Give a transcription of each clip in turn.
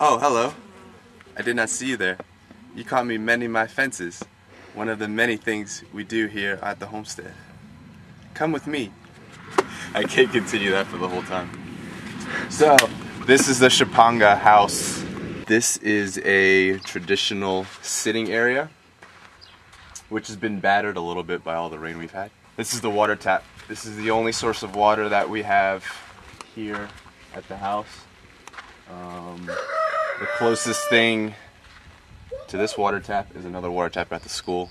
Oh, hello. I did not see you there. You caught me mending my fences, one of the many things we do here at the homestead. Come with me. I can't continue that for the whole time. So, this is the Shapanga house. This is a traditional sitting area, which has been battered a little bit by all the rain we've had. This is the water tap. This is the only source of water that we have here at the house. The closest thing to this water tap is another water tap at the school.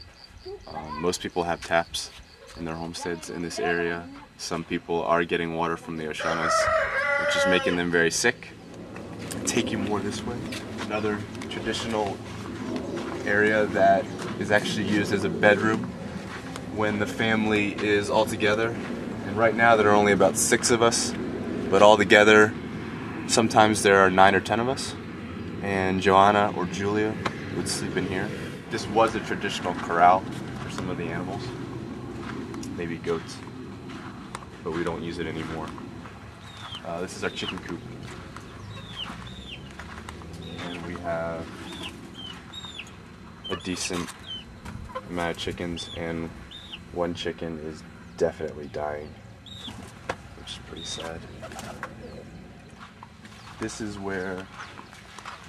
Most people have taps in their homesteads in this area. Some people are getting water from the Oshanas, which is making them very sick. Take you more this way. Another traditional area that is actually used as a bedroom when the family is all together. And right now there are only about 6 of us, but all together sometimes there are 9 or 10 of us. And Joanna or Julia would sleep in here. This was a traditional corral for some of the animals, maybe goats, but we don't use it anymore. This is our chicken coop. And we have a decent amount of chickens, and one chicken is definitely dying, which is pretty sad. This is where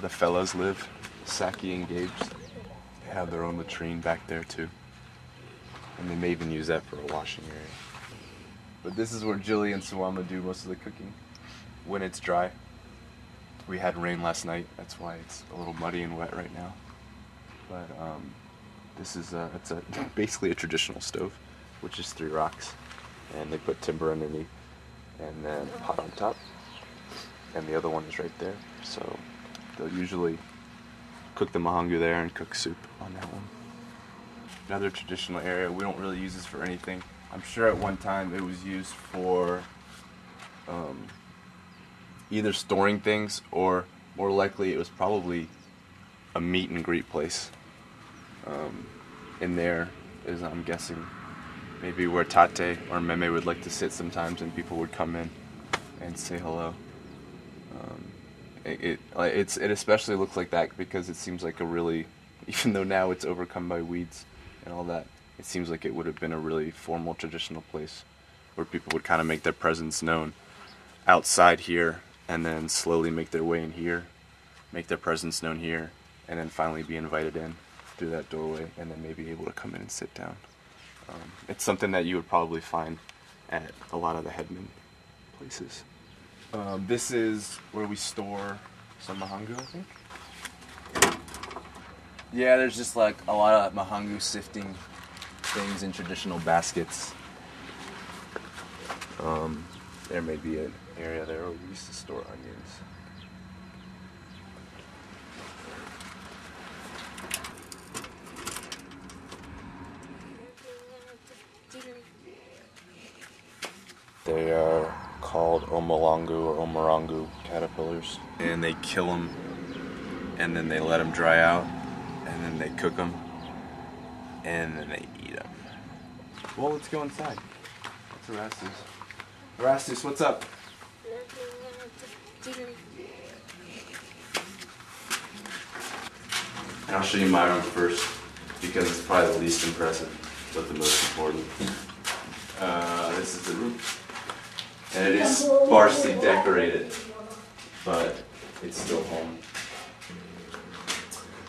the fellas live, Saki and Gage. They have their own latrine back there too. And they may even use that for a washing area. But this is where Jilly and Suwama do most of the cooking when it's dry. We had rain last night, that's why it's a little muddy and wet right now. But this is it's basically a traditional stove, which is 3 rocks. And they put timber underneath and then a pot on top. And the other one is right there. So they'll usually cook the mahangu there and cook soup on that one. Another traditional area, we don't really use this for anything. I'm sure at one time it was used for either storing things, or more likely it was probably a meet and greet place. In there is, I'm guessing, maybe where Tate or Meme would like to sit sometimes, and people would come in and say hello. It especially looks like that because it seems like a really, even though now it's overcome by weeds and all that, it seems like it would have been a really formal traditional place where people would kind of make their presence known outside here and then slowly make their way in here, make their presence known here, and then finally be invited in through that doorway and then maybe able to come in and sit down. It's something that you would probably find at a lot of the headman places. This is where we store some mahangu, I think. Yeah, there's just like a lot of mahangu sifting things in traditional baskets. There may be an area there where we used to store onions. They are called omolangu or omorangu caterpillars, and they kill them and then they let them dry out and then they cook them and then they eat them. Well, let's go inside. That's Erastus. Erastus, what's up? And I'll show you my room first because it's probably the least impressive but the most important. This is the room. And it is sparsely decorated, but it's still home.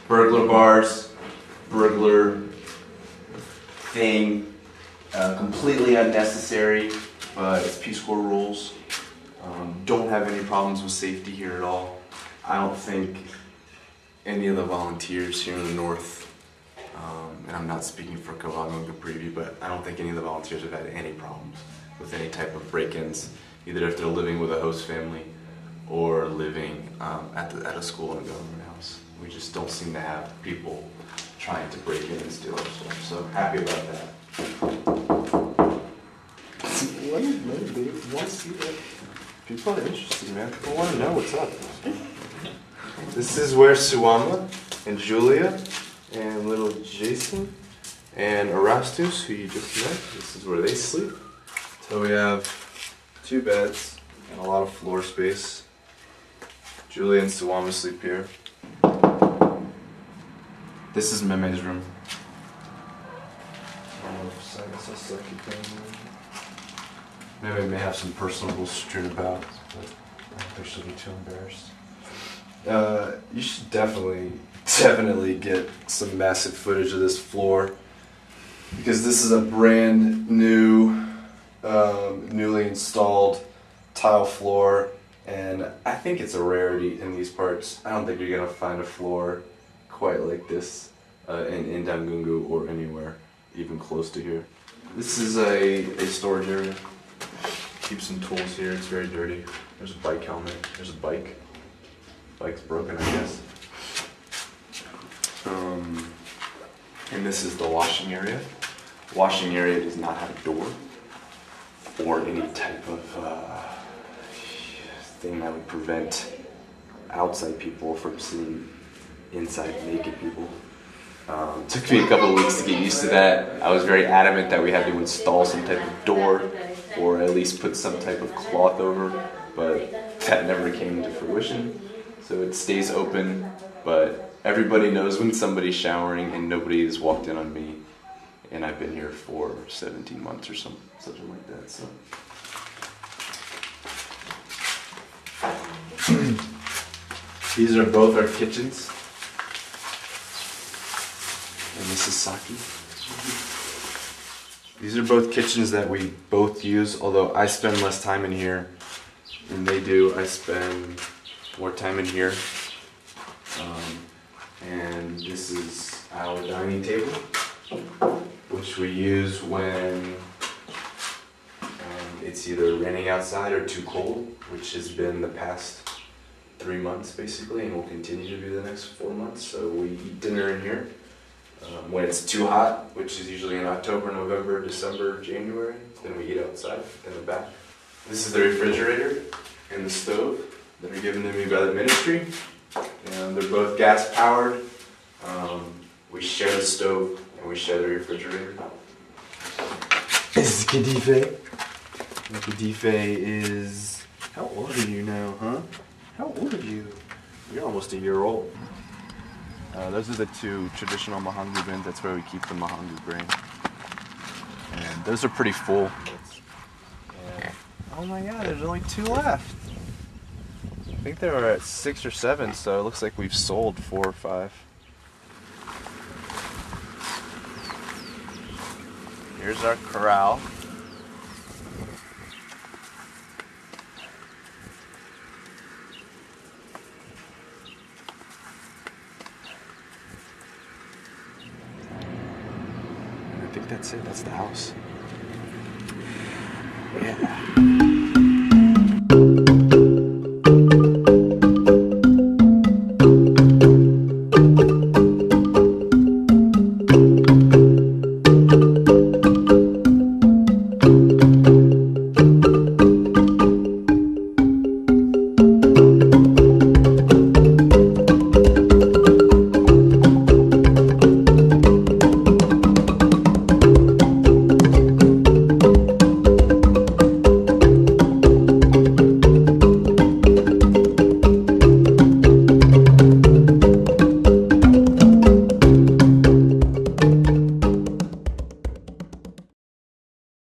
Burglar bars, burglar thing, completely unnecessary, but it's Peace Corps rules. Don't have any problems with safety here at all. I don't think any of the volunteers here in the north, and I'm not speaking for Kavago and Caprivi, but I don't think any of the volunteers have had any problems with any type of break-ins, either if they're living with a host family or living at a school in a government house. We just don't seem to have people trying to break in and steal our stuff, so happy about that. People are interested, man. People want to know what's up. This is where Suwama and Julia and little Jason and Erastus, who you just met, this is where they sleep. So we have 2 beds and a lot of floor space. Julie and Suwama sleep here. This is Meme's room. So I guess I'll still keep things in. Meme may have some personables strewn about, but I don't think she'll be too embarrassed. You should definitely get some massive footage of this floor, because this is a brand new, newly installed tile floor, and I think it's a rarity in these parts. I don't think you're gonna find a floor quite like this in Dangungu or anywhere even close to here. This is a storage area. Keep some tools here. It's very dirty. There's a bike helmet. There's a bike. Bike's broken, I guess. And this is the washing area. Washing area does not have a door or any type of thing that would prevent outside people from seeing inside naked people. Took me a couple of weeks to get used to that. I was very adamant that we had to install some type of door or at least put some type of cloth over, but that never came to fruition. So it stays open, but everybody knows when somebody's showering and nobody has walked in on me, and I've been here for 17 months or something like that. So these are both our kitchens. And this is Saki. These are both kitchens that we both use, although I spend less time in here than they do. I spend more time in here. And this is our dining table, which we use when it's either raining outside or too cold, which has been the past 3 months basically, and will continue to be the next 4 months. So we eat dinner in here. When it's too hot, which is usually in October, November, December, January, then we eat outside in the back. This is the refrigerator and the stove that are given to me by the ministry. And they're both gas powered. We share the stove and we share the refrigerator. This is Kadife. Kadife is... How old are you now, huh? How old are you? You're almost a year old. Those are the two traditional mahangu bins. That's where we keep the mahangu grain. And those are pretty full. And, oh my god, there's only 2 left. I think they were at 6 or 7, so it looks like we've sold 4 or 5. Here's our corral. I think that's it. That's the house. Yeah.